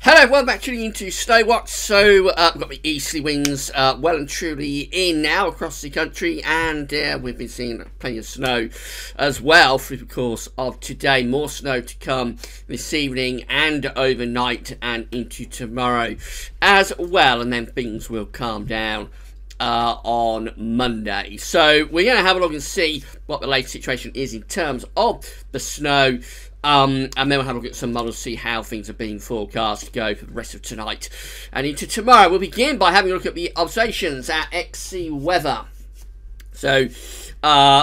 Hello, welcome back tuning into Snowwatch. So, we've got the easterly winds well and truly in now across the country, and we've been seeing plenty of snow as well through the course of today. More snow to come this evening and overnight and into tomorrow as well, and then things will calm down on Monday. So we're going to have a look and see what the latest situation is in terms of the snow. And then we'll have a look at some models, see how things are being forecast to go for the rest of tonight and into tomorrow. We'll begin by having a look at the observations at XC Weather. So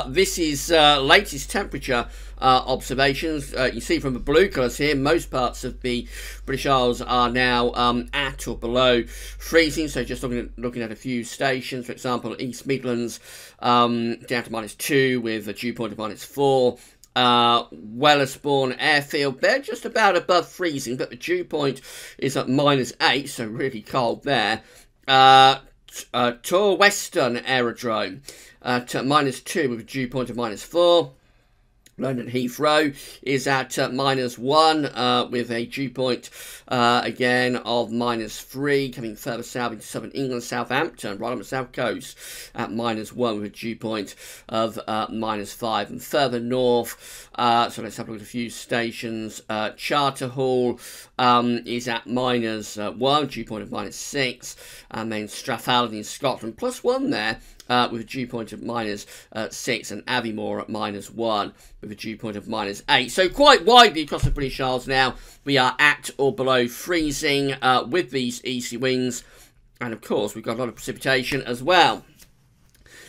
this is latest temperature observations. You see from the blue colours here, most parts of the British Isles are now at or below freezing. So just looking at a few stations, for example, East Midlands down to -2 with a dew point of -4. Wellersbourne Airfield, they're just about above freezing, but the dew point is at -8, so really cold there. Tor Western Aerodrome to -2 with a dew point of -4. London Heathrow is at -1 with a dew point again of -3, coming further south into southern England. Southampton, right on the south coast, at -1 with a dew point of -5, and further north. So let's have a look at a few stations. Charterhall is at -1, dew point of -6, and then Strathallan in Scotland +1 there. With a dew point of -6, and Aviemore at -1 with a dew point of -8. So quite widely across the British Isles now, we are at or below freezing with these easterly winds, and of course we've got a lot of precipitation as well.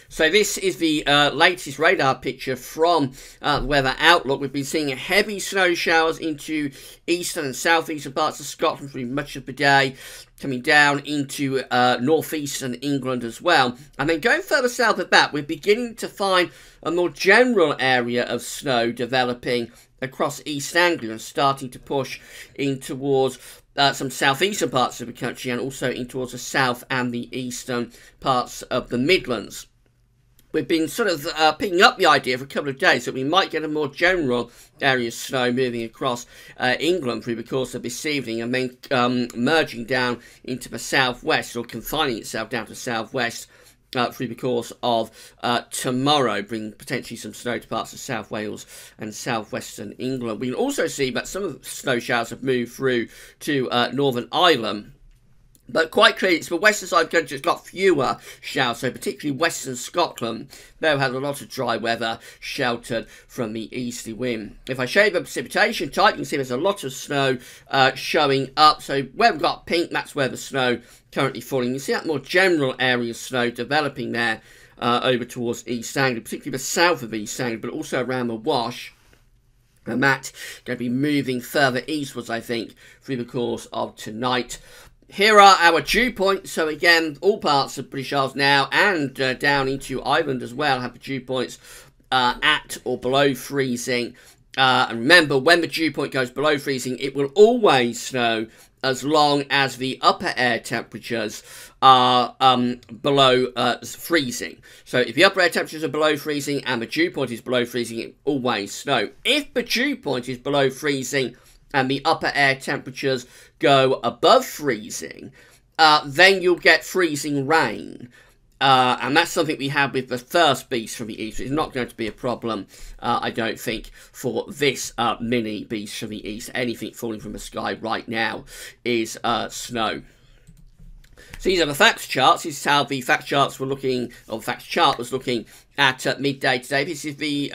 So this is the latest radar picture from the Weather Outlook. We've been seeing heavy snow showers into eastern and southeastern parts of Scotland for much of the day, coming down into northeastern England as well. And then going further south of that, we're beginning to find a more general area of snow developing across East Anglia and starting to push in towards some southeastern parts of the country, and also in towards the south and the eastern parts of the Midlands. We've been sort of picking up the idea for a couple of days that we might get a more general area of snow moving across England through the course of this evening, and then merging down into the southwest, or confining itself down to the southwest through the course of tomorrow, bringing potentially some snow to parts of South Wales and southwestern England. We can also see that some of the snow showers have moved through to Northern Ireland. But quite clearly, it's the western side of the country that's got fewer showers, so particularly western Scotland, they've had a lot of dry weather sheltered from the easterly wind. If I show you the precipitation type, you can see there's a lot of snow showing up. So where we've got pink, that's where the snow currently falling. You see that more general area of snow developing there over towards East Anglia, particularly the south of East Anglia, but also around the Wash. And that's going to be moving further eastwards, I think, through the course of tonight. Here are our dew points. So again, all parts of British Isles now, and down into Ireland as well, have the dew points at or below freezing. And remember, when the dew point goes below freezing, it will always snow as long as the upper air temperatures are below freezing. So if the upper air temperatures are below freezing and the dew point is below freezing, it will always snow. If the dew point is below freezing and the upper air temperatures go above freezing, then you'll get freezing rain. And that's something we have with the first beast from the east. It's not going to be a problem, I don't think, for this mini beast from the east. Anything falling from the sky right now is snow. So these are the facts charts. This is how the facts charts were looking, or the facts chart was looking at midday today. This is the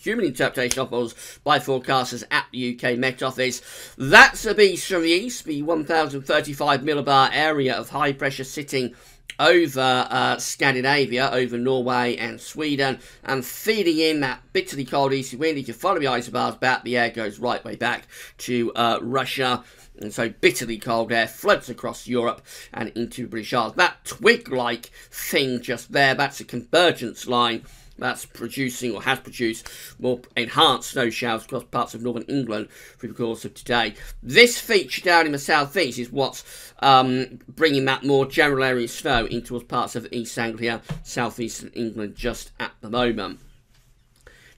human interpretation of models by forecasters at the UK Met Office. That's a beast from the east, the 1035 millibar area of high pressure sitting over Scandinavia, over Norway and Sweden, and feeding in that bitterly cold easterly wind. If you follow the isobars back, the air goes right way back to Russia. And so bitterly cold air floods across Europe and into British Isles. That twig-like thing just there, that's a convergence line that's producing, or has produced, more enhanced snow showers across parts of northern England through the course of today. This feature down in the southeast is what's bringing that more general area of snow in towards parts of East Anglia, southeastern England just at the moment.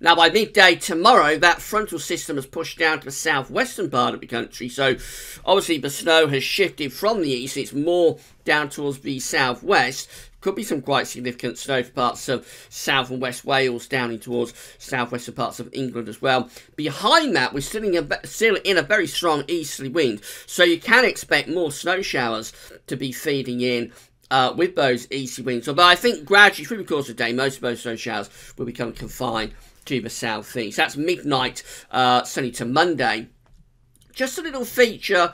Now, by midday tomorrow, that frontal system has pushed down to the southwestern part of the country. So, obviously, the snow has shifted from the east. It's more down towards the southwest. Could be some quite significant snow for parts of South and West Wales, down in towards southwestern parts of England as well. Behind that, we're still in a very strong easterly wind. So, you can expect more snow showers to be feeding in with those easterly winds. But I think gradually through the course of the day, most of those snow showers will become confined to the southeast. That's midnight, Sunday to Monday. Just a little feature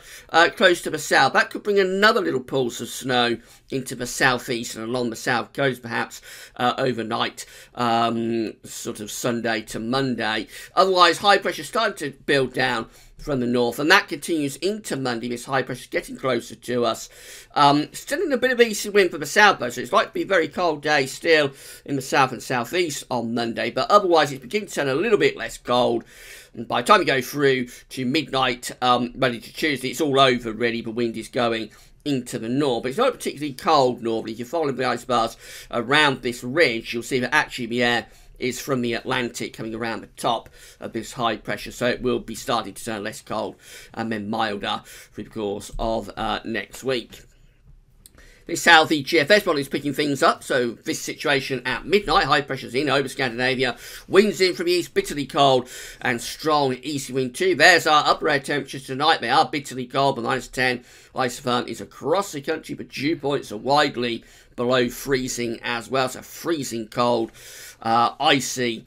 close to the south. That could bring another little pulse of snow into the southeast and along the south coast, perhaps overnight, sort of Sunday to Monday. Otherwise, high pressure starting to build down from the north, and that continues into Monday. This high pressure is getting closer to us. Still in a bit of easy wind from the south, though, so it's likely to be a very cold day still in the south and southeast on Monday, but otherwise it's beginning to turn a little bit less cold. And by the time you go through to midnight, Monday to Tuesday, it's all over, really. The wind is going into the north, but it's not particularly cold normally. If you're following the ice bars around this ridge, you'll see that actually the air is from the Atlantic coming around the top of this high pressure, so it will be starting to turn less cold and then milder through the course of next week. This Southie GFS model is picking things up, so this situation at midnight, high pressure's in over Scandinavia, winds in from the east, bitterly cold and strong easy wind too. There's our upper air temperatures tonight. They are bitterly cold, but -10. Isotherm is across the country, but dew points are widely below freezing as well, so freezing cold, icy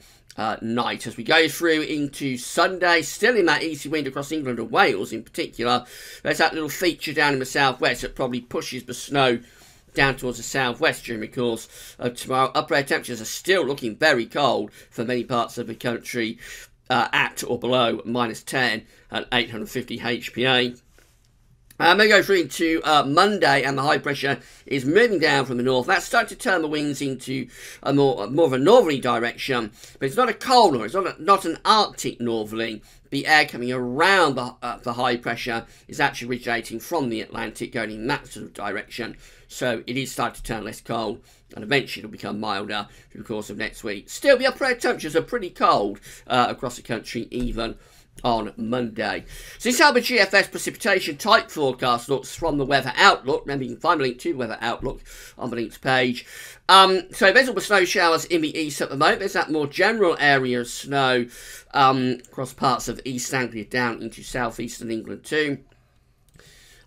night. As we go through into Sunday, still in that easy wind across England and Wales in particular. There's that little feature down in the southwest that probably pushes the snow down towards the southwest during the course of tomorrow. Upper air temperatures are still looking very cold for many parts of the country, at or below -10 at 850 HPA. I'm going to go through into Monday, and the high pressure is moving down from the north. That's starting to turn the winds into a more of a northerly direction, but it's not a cold north. It's not an Arctic northerly. The air coming around the high pressure is actually originating from the Atlantic, going in that sort of direction. So it is starting to turn less cold, and eventually it'll become milder through the course of next week. Still, the upper air temperatures are pretty cold across the country, even on Monday. So this is how the GFS precipitation type forecast looks from the Weather Outlook. Remember, you can find a link to the Weather Outlook on the links page. So there's all the snow showers in the east at the moment. There's that more general area of snow across parts of East Anglia down into southeastern England too.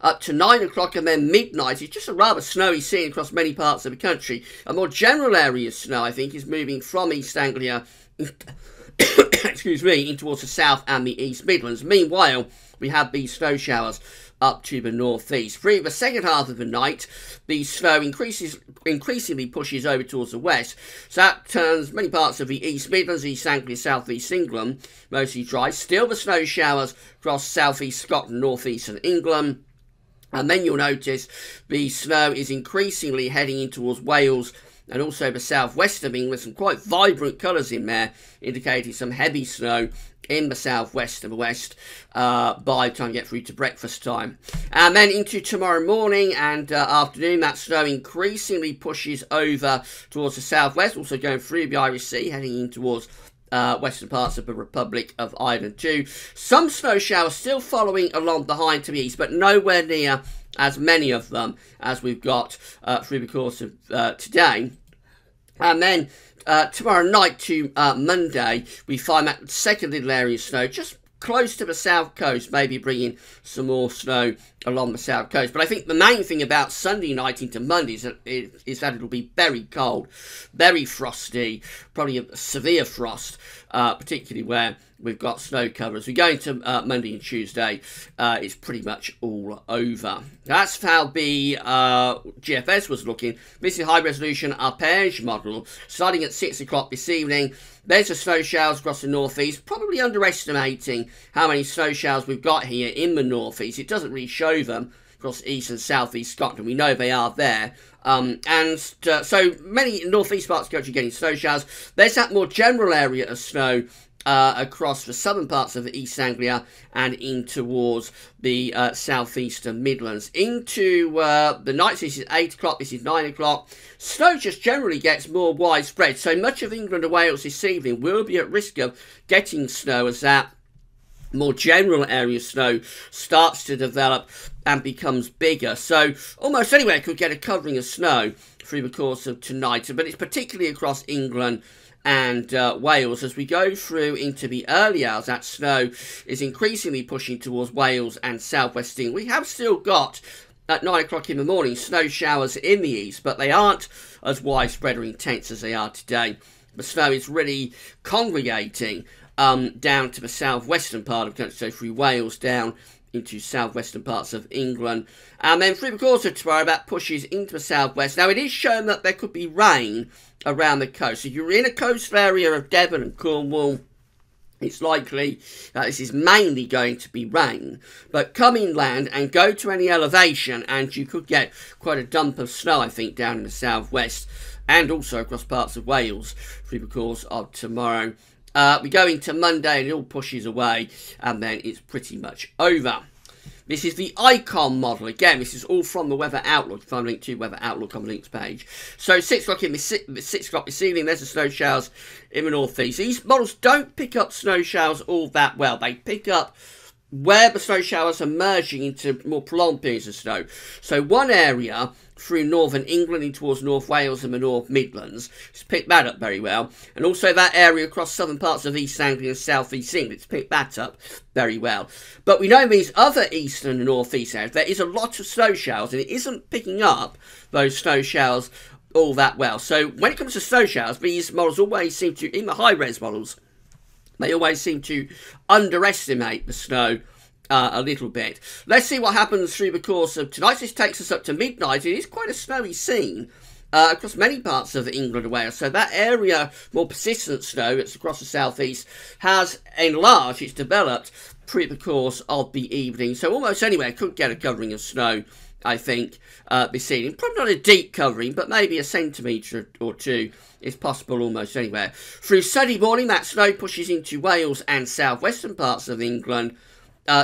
Up to 9 o'clock and then midnight, it's just a rather snowy scene across many parts of the country. A more general area of snow, I think, is moving from East Anglia excuse me, in towards the south and the East Midlands. Meanwhile, we have these snow showers up to the northeast. Through the second half of the night, the snow increasingly pushes over towards the west. So that turns many parts of the East Midlands, East Anglia, South East England mostly dry. Still the snow showers across South East Scotland, North Eastern England. And then you'll notice the snow is increasingly heading in towards Wales and also the southwest of England. Some quite vibrant colours in there, indicating some heavy snow in the southwest and the west by the time you get through to breakfast time. And then into tomorrow morning and afternoon, that snow increasingly pushes over towards the southwest, also going through the Irish Sea, heading in towards western parts of the Republic of Ireland too. Some snow showers still following along behind to the east, but nowhere near as many of them as we've got through the course of today. And then tomorrow night to Monday, we find that second little area of snow just close to the south coast, maybe bringing some more snow along the south coast. But I think the main thing about Sunday night into Monday is that it'll be very cold, very frosty, probably a severe frost, particularly where we've got snow cover. As we go into Monday and Tuesday, it's pretty much all over. That's how the GFS was looking. This is high resolution arpège model. Starting at 6 o'clock this evening, there's the snow showers across the northeast. Probably underestimating how many snow showers we've got here in the northeast. It doesn't really show them across east and southeast Scotland. We know they are there. So many northeast parts of the country getting snow showers. There's that more general area of snow across the southern parts of East Anglia and in towards the southeastern Midlands. Into the night, so this is 8 o'clock, this is 9 o'clock. Snow just generally gets more widespread, so much of England and Wales this evening will be at risk of getting snow as that more general area of snow starts to develop and becomes bigger. So almost anywhere could get a covering of snow through the course of tonight, but it's particularly across England and Wales. As we go through into the early hours, that snow is increasingly pushing towards Wales and southwest England. We have still got, at 9 o'clock in the morning, snow showers in the east, but they aren't as widespread or intense as they are today. The snow is really congregating down to the southwestern part of the country, so through Wales down into southwestern parts of England. And then through the course of tomorrow, that pushes into the southwest. Now, it is shown that there could be rain around the coast. So if you're in a coastal area of Devon and Cornwall, it's likely that this is mainly going to be rain. But come inland and go to any elevation, and you could get quite a dump of snow, I think, down in the southwest, and also across parts of Wales through the course of tomorrow. We go into Monday and it all pushes away, and then it's pretty much over. This is the Icon model. Again, this is all from the Weather Outlook. If I'm linked to Weather Outlook on the links page. So 6 o'clock this evening, there's the snow showers in the northeast. These models don't pick up snow showers all that well. They pick up where the snow showers are merging into more prolonged periods of snow. So one area through northern England in towards North Wales and the North Midlands, it's picked that up very well. And also that area across southern parts of East Anglia and South East England, it's picked that up very well. But we know in these other eastern and northeast areas, there is a lot of snow showers, and it isn't picking up those snow showers all that well. So when it comes to snow showers, these models always seem to, in the high-res models, they always seem to underestimate the snow a little bit. Let's see what happens through the course of tonight. This takes us up to midnight. It is quite a snowy scene across many parts of England and Wales. So that area, more persistent snow, it's across the southeast, has enlarged, it's developed through the course of the evening. So almost anywhere could get a covering of snow, I think, this evening. Probably not a deep covering, but maybe a centimetre or two is possible almost anywhere. Through Sunday morning, that snow pushes into Wales and southwestern parts of England,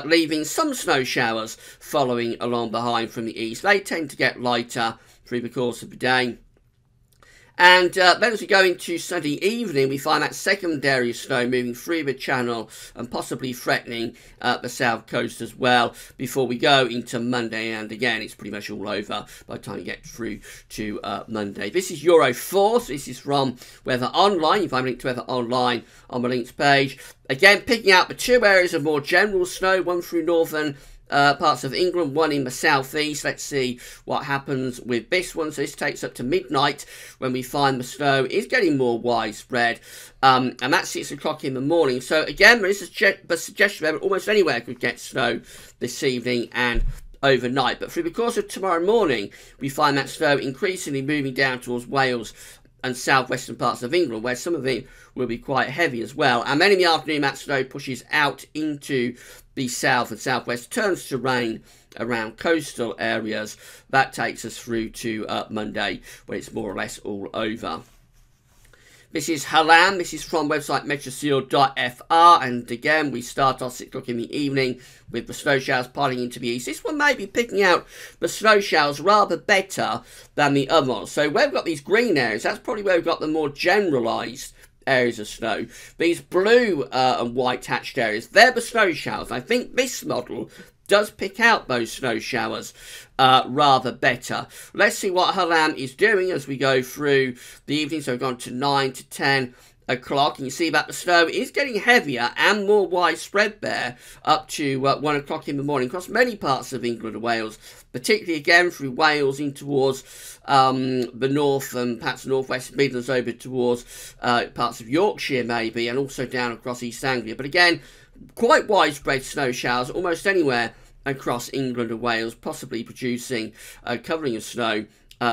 leaving some snow showers following along behind from the east. They tend to get lighter through the course of the day. And then as we go into Sunday evening, we find that secondary snow moving through the channel and possibly threatening the south coast as well before we go into Monday. And again, it's pretty much all over by the time you get through to Monday. This is Euro 4. So this is from Weather Online. You find a link to Weather Online on the links page. Again, picking out the two areas of more general snow, one through northern parts of England, one in the southeast. Let's see what happens with this one. So this takes up to midnight when we find the snow is getting more widespread, and that's 6 o'clock in the morning. So again, this is the suggestion that almost anywhere could get snow this evening and overnight. But through the course of tomorrow morning, we find that snow increasingly moving down towards Wales and southwestern parts of England, where some of it will be quite heavy as well. And then in the afternoon, that snow pushes out into the south and southwest, turns to rain around coastal areas. That takes us through to Monday, when it's more or less all over. This is Halam. This is from website metrosur.fr, and again we start off 6 o'clock in the evening with the snow showers piling into the east. This one may be picking out the snow showers rather better than the other ones. So where we've got these green areas, that's probably where we've got the more generalised areas of snow. These blue and white hatched areas, they're the snow showers. I think this model does pick out those snow showers rather better. Let's see what Halam is doing as we go through the evening. So we've gone to 9 to 10 o'clock, and you see that the snow is getting heavier and more widespread there up to 1 o'clock in the morning across many parts of England and Wales, particularly again through Wales in towards the north and perhaps northwest Midlands over towards parts of Yorkshire maybe, and also down across East Anglia. But again, quite widespread snow showers almost anywhere across England and Wales, possibly producing a covering of snow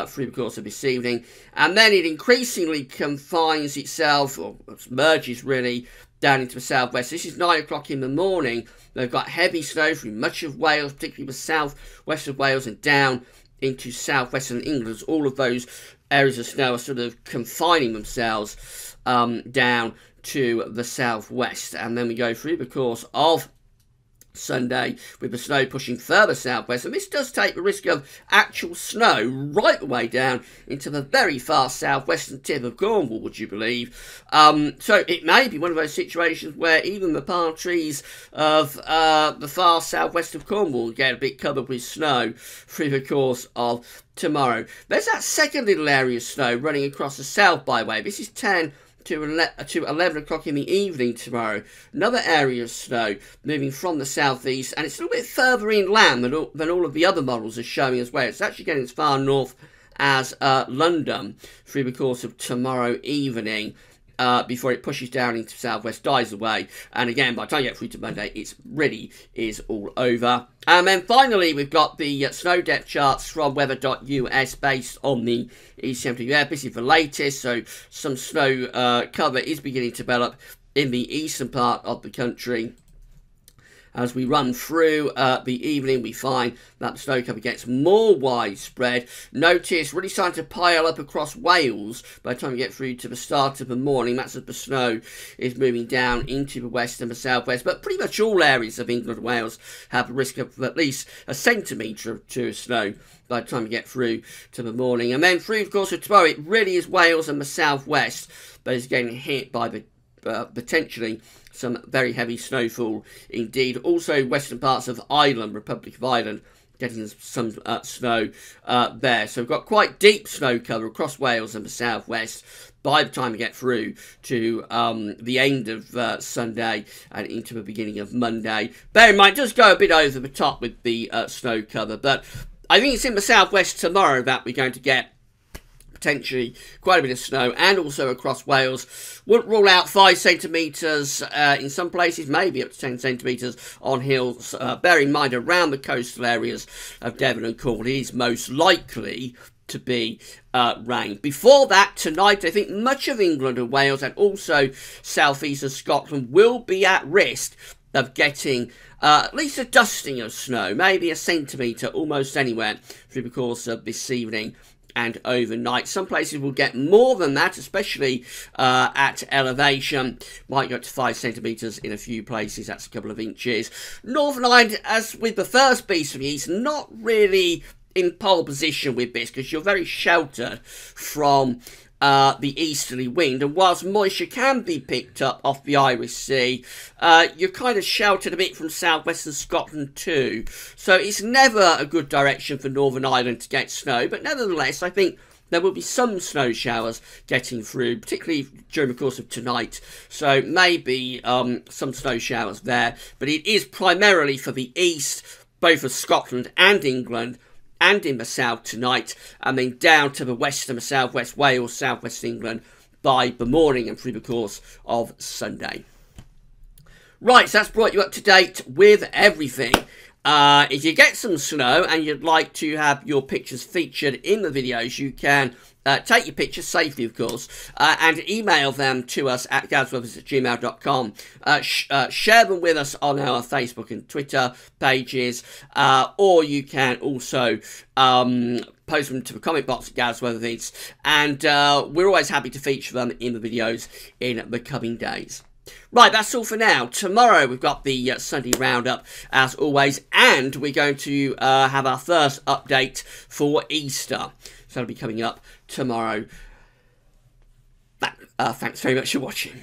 through the course of this evening. And then it increasingly confines itself, or merges really, down into the southwest. This is 9 o'clock in the morning. They've got heavy snow through much of Wales, particularly the southwest of Wales, and down into southwestern England. As all of those areas of snow are sort of confining themselves down to the southwest. And then we go through the course of Sunday with the snow pushing further southwest, and this does take the risk of actual snow right the way down into the very far southwestern tip of Cornwall, would you believe? So it may be one of those situations where even the palm trees of the far southwest of Cornwall get a bit covered with snow through the course of tomorrow. There's that second little area of snow running across the south byway. This is 10 to 11 o'clock in the evening tomorrow. Another area of snow moving from the southeast, and it's a little bit further inland than all of the other models are showing as well. It's actually getting as far north as London through the course of tomorrow evening. Before it pushes down into southwest, dies away, and again by the time you get through to Monday, it really is all over. And then finally we've got the snow depth charts from weather.us based on the E70. This is the latest, so some snow cover is beginning to develop in the eastern part of the country. As we run through the evening, we find that the snow cover gets more widespread. Notice really starting to pile up across Wales by the time we get through to the start of the morning. That's as the snow is moving down into the west and the southwest. But pretty much all areas of England and Wales have a risk of at least a centimetre or two of snow by the time we get through to the morning. And then through the course of tomorrow, it really is Wales and the southwest that is getting hit by the potentially some very heavy snowfall indeed. Also western parts of Ireland, Republic of Ireland, getting some snow there. So we've got quite deep snow cover across Wales and the southwest by the time we get through to the end of Sunday and into the beginning of Monday. Bear in mind, it does go a bit over the top with the snow cover, but I think it's in the southwest tomorrow that we're going to get potentially quite a bit of snow, and also across Wales. Wouldn't rule out 5 centimetres in some places, maybe up to 10 centimetres on hills. Bear in mind, around the coastal areas of Devon and Cornwall, it is most likely to be rain. Before that, tonight, I think much of England and Wales and also southeast of Scotland will be at risk of getting at least a dusting of snow, maybe a centimetre almost anywhere through the course of this evening and overnight. Some places will get more than that, especially at elevation. Might go up to 5 centimetres in a few places. That's a couple of inches. Northern Ireland, as with the first beast from the east, not really in pole position with this because you're very sheltered from the easterly wind, and whilst moisture can be picked up off the Irish Sea, you're kind of sheltered a bit from southwestern Scotland too, so it's never a good direction for Northern Ireland to get snow. But nevertheless, I think there will be some snow showers getting through, particularly during the course of tonight, so maybe some snow showers there, but it is primarily for the east, both of Scotland and England, and in the south tonight, and then down to the west and the southwest Wales, southwest England by the morning and through the course of Sunday. Right, so that's brought you up to date with everything. If you get some snow and you'd like to have your pictures featured in the videos, you can take your pictures safely, of course, and email them to us at gadsweathers@gmail.com. Share them with us on our Facebook and Twitter pages, or you can also post them to the comment box at GadsWeatherVids, and we're always happy to feature them in the videos in the coming days. Right, that's all for now. Tomorrow we've got the Sunday Roundup, as always, and we're going to have our first update for Easter. So that'll be coming up tomorrow. Thanks very much for watching.